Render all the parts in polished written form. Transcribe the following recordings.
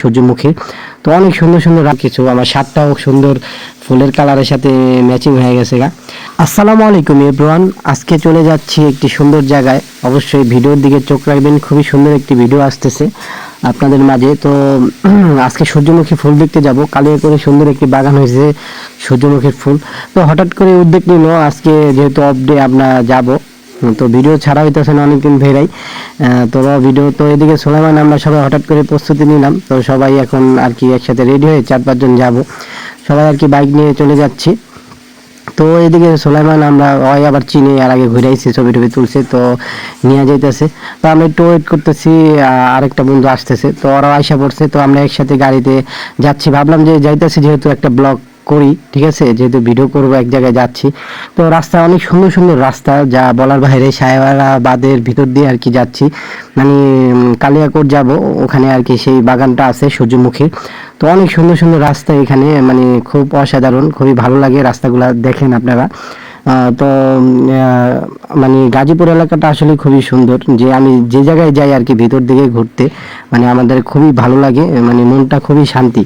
সূর্যমুখী। তো অনেক সুন্দর সুন্দর কিছু আমার শার্টটাও সুন্দর ফুলের কালারের সাথে ম্যাচিং হয়ে গেছে গা। আসসালামু আলাইকুম এভরিওয়ান, আজকে চলে যাচ্ছি একটি সুন্দর জায়গায়। অবশ্যই ভিডিওর দিকে চোখ রাখবেন, খুবই সুন্দর একটি ভিডিও আসতেছে আপনাদের মাঝে। তো আজকে সূর্যমুখী ফুল দেখতে যাব। কালিয়াকৈরে সুন্দর একটি বাগান হয়েছে সূর্যমুখীর ফুল। তো হঠাৎ করে উদ্যোগ নিল আজকে, যেহেতু অফ ডে আমরা যাব। তো ভিডিও ছাড়া হইতেছে না অনেকদিন ধরেই। তো ভিডিও তো এদিকে সুলাইমান আমরা সবাই হঠাৎ করে প্রস্তুতি নিলাম। তো সবাই এখন আর কি একসাথে রেডি হয়ে 4-5 জন যাব, সবাই আর কি বাইক নিয়ে চলে যাচ্ছি। তো এদিকে সুলাইমান আমরা ওই আবার চিনি আর আগে ঘুরে আইছি, ছবি টবি তুলছে, তো নিয়ে যাইতেছে। তো আমরা একটু ওয়েট করতেছি, আরেকটা বন্ধু আসতেছে, তো ওরাও আইসা পড়ছে। তো আমরা একসাথে গাড়িতে যাচ্ছি, ভাবলাম যে যাইতেছি যেহেতু একটা ব্লগ করি, ঠিক আছে, যেহেতু ভিডিও করবো এক জায়গায় যাচ্ছি। তো রাস্তা অনেক সুন্দর সুন্দর রাস্তা, যা বলার বাইরে। সাহেবাবাদের ভিতর দিয়ে আর কি যাচ্ছি, মানে কালিয়াকৈর যাব, ওখানে আর কি সেই বাগানটা আছে সূর্যমুখীর। তো অনেক সুন্দর সুন্দর রাস্তা এখানে, মানে খুব অসাধারণ, খুবই ভালো লাগে রাস্তাগুলো দেখেন আপনারা। তো মানে গাজীপুর এলাকাটা আসলে খুবই সুন্দর, যে আমি যে জায়গায় যাই আর কি ভিতর দিকে ঘুরতে, মানে আমাদের খুবই ভালো লাগে, মানে মনটা খুবই শান্তি।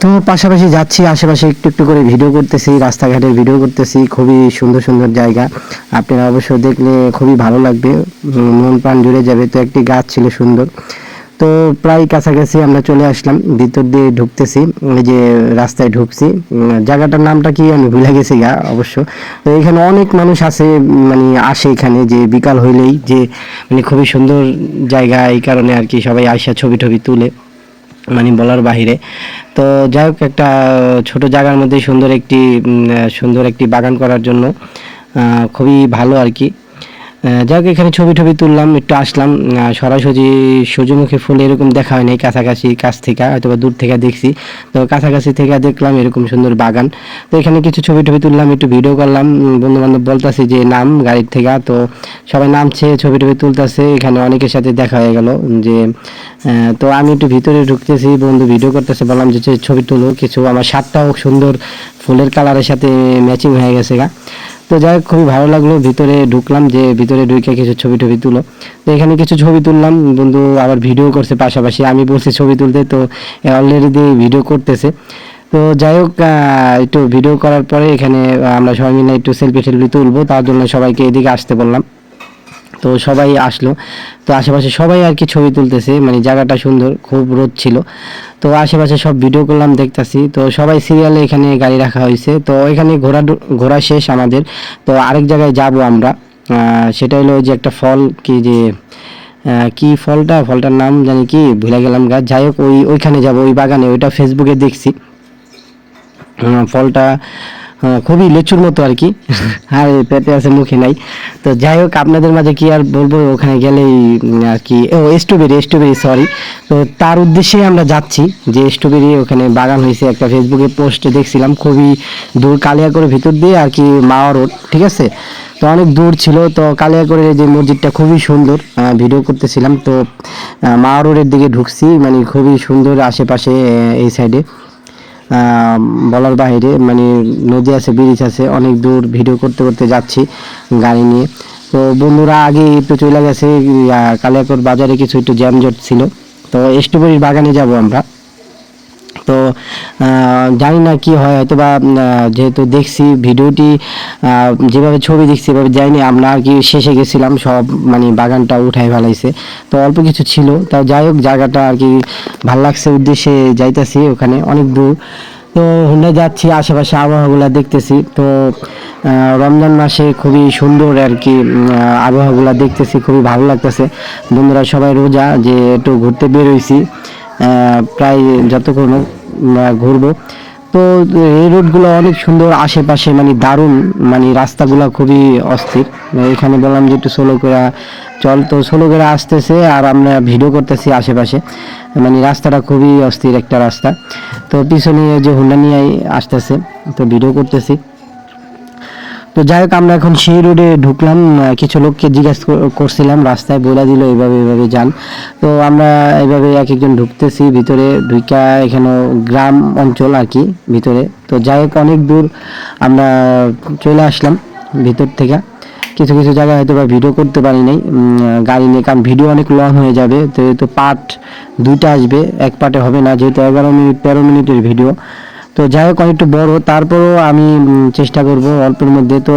তো পাশাপাশি যাচ্ছি, আশেপাশে একটু একটু করে ভিডিও করতেছি, রাস্তাঘাটের ভিডিও করতেছি। খুবই সুন্দর সুন্দর জায়গা, আপনারা অবশ্যই দেখলে খুবই ভালো লাগবে, মন প্রাণ জুড়ে যাবে। তো একটি গাছ ছিল সুন্দর। তো প্রায় কাছাকাছি আমরা চলে আসলাম, ভিতর দিয়ে ঢুকতেছি, এই যে রাস্তায় ঢুকছি। জায়গাটার নামটা কি আমি ভুলে গেছি গা অবশ্য। তো এখানে অনেক মানুষ আছে, মানে আসে এখানে, যে বিকাল হইলেই, যে মানে খুবই সুন্দর জায়গা, এই কারণে আর কি সবাই আসা ছবি টবি তুলে, মানে বলার বাহিরে। তো যাই হোক, একটা ছোট জায়গার মধ্যে সুন্দর একটি বাগান করার জন্য খুবই ভালো আর কি। যাই হোক, এখানে ছবি টবি তুললাম, একটু আসলাম। সরাসরি সূর্যমুখী ফুল এরকম দেখা হয় নাই, কাছাকাছি কাছ থেকে হয়তো বা দূর থেকে দেখছি। তো কাছাকাছি থেকে দেখলাম এরকম সুন্দর বাগান। তো এখানে কিছু ছবি টবি তুললাম, একটু ভিডিও করলাম। বন্ধু বান্ধব বলতেছি যে নাম গাড়ির থেকে, তো সবাই নামছে, ছবি টবি তুলতেছে। এখানে অনেকের সাথে দেখা হয়ে গেল যে, তো আমি একটু ভিতরে ঢুকতেছি, বন্ধু ভিডিও করতেছে, বললাম যে ছবি তুলো কিছু। আমার শার্টটাও সুন্দর ফুলের কালারের সাথে ম্যাচিং হয়ে গেছে গা। তো যাই হোক, খুবই ভালো লাগলো। ভিতরে ঢুকলাম, যে ভিতরে ঢুকে কিছু ছবি টবি তুলো। তো এখানে কিছু ছবি তুললাম, বন্ধু আবার ভিডিও করছে পাশাপাশি। আমি বলছি ছবি তুলতে, তো অলরেডি ভিডিও করতেছে। তো যাই হোক, একটু ভিডিও করার পরে এখানে আমরা সবাই মিলে একটু সেলফি টেলফি তুলবো, তার জন্য সবাইকে এদিকে আসতে বললাম। তো সবাই আসলো, তো আশেপাশে সবাই আর কি ছবি তুলতেছে, মানে জায়গাটা সুন্দর, খুব রোদ ছিল। তো আশেপাশে সব ভিডিও করলাম, দেখতাছি। তো সবাই সিরিয়ালে এখানে গাড়ি রাখা হয়েছে। তো এখানে ঘোরা শেষ আমাদের। তো আরেক জায়গায় যাব আমরা, সেটা হলো যে একটা ফল, কি যে কি ফলটার নাম জানি কি, ভুলে গেলাম গা। যাই হোক, ওইখানে যাব, ওই বাগানে, ওইটা ফেসবুকে দেখছি। ফলটা খুবই লিচুর মতো আর কি, আর পেটে আছে মুখে নাই। তো যাই হোক, আপনাদের মাঝে কি আর বলবো, ওখানে গেলেই আর কি, স্ট্রবেরি সরি। তো তার উদ্দেশ্যে আমরা যাচ্ছি, যে স্ট্রবেরি ওখানে বাগান হয়েছে, একটা ফেসবুকে পোস্টে দেখছিলাম, খুবই দূর, কালিয়াকৈর ভিতর দিয়ে আর কি, মাওয়া রোড, ঠিক আছে। তো অনেক দূর ছিল। তো কালিয়াকৈরের যে মসজিদটা খুবই সুন্দর, ভিডিও করতেছিলাম। তো মাওয়া রোডের দিকে ঢুকছি, মানে খুবই সুন্দর আশেপাশে, এই সাইডে বলার বাইরে, মানে নদী আছে, ব্রিজ আছে, অনেক দূর। ভিডিও করতে করতে যাচ্ছি গাড়ি নিয়ে। তো বন্ধুরা আগে একটু চলে গেছে, কালিয়াকৈর বাজারে কিছু একটু জ্যামজট ছিল। তো স্ট্রবেরির বাগানে যাব আমরা। তো জানি না কি হয়, হয়তো বা যেহেতু দেখছি ভিডিওটি, যেভাবে ছবি দেখছি এভাবে যাইনি আমরা আর কি, শেষে গেছিলাম, সব মানে বাগানটা উঠাই ফেলাইছে। তো অল্প কিছু ছিল, তাও যাই হোক, জায়গাটা আর কি ভালো লাগছে, উদ্দেশ্যে যাইতেছি, ওখানে অনেক দূর। তো হুন্ডা যাচ্ছি, আশেপাশে আবহাওয়াগুলো দেখতেছি। তো রমজান মাসে খুবই সুন্দর আর কি, আবহাওয়াগুলো দেখতেছি, খুবই ভালো লাগতেছে। বন্ধুরা সবাই রোজা, যে একটু ঘুরতে বের হয়েছি, প্রায় যতক্ষণ ঘুরবো। তো এই রোডগুলো অনেক সুন্দর, আশেপাশে মানে দারুণ, মানে রাস্তাগুলো খুবই অস্থির। এখানে বললাম যে একটু সোলো করে চল, তো সোলো করে আসতেছে, আর আমরা ভিডিও করতেছি আশেপাশে, মানে রাস্তাটা খুবই অস্থির একটা রাস্তা। তো পিছনে যে হুন্ডা নিয়ে আসতেছে, তো ভিডিও করতেছি। তো যাই হোক, আমরা এখন সেই রোডে ঢুকলাম। কিছু লোককে জিজ্ঞাসা করছিলাম, রাস্তায় বলে দিল এইভাবে যান। তো আমরা এইভাবে এক একজন ঢুকতেছি ভিতরে, ঢুকা এখানে গ্রাম অঞ্চল আর কি ভিতরে। তো যাই হোক, অনেক দূর আমরা চলে আসলাম ভিতর থেকে, কিছু কিছু জায়গায় হয়তো বা ভিডিও করতে পারি নাই গাড়ি নিয়ে, কারণ ভিডিও অনেক লং হয়ে যাবে। তো পার্ট দুইটা আসবে, এক পার্টে হবে না, যেহেতু 11 মিনিট 13 মিনিটের ভিডিও। তো যাই হোক, অনেকটা বড়, তারপরেও আমি চেষ্টা করব অল্পের মধ্যে। তো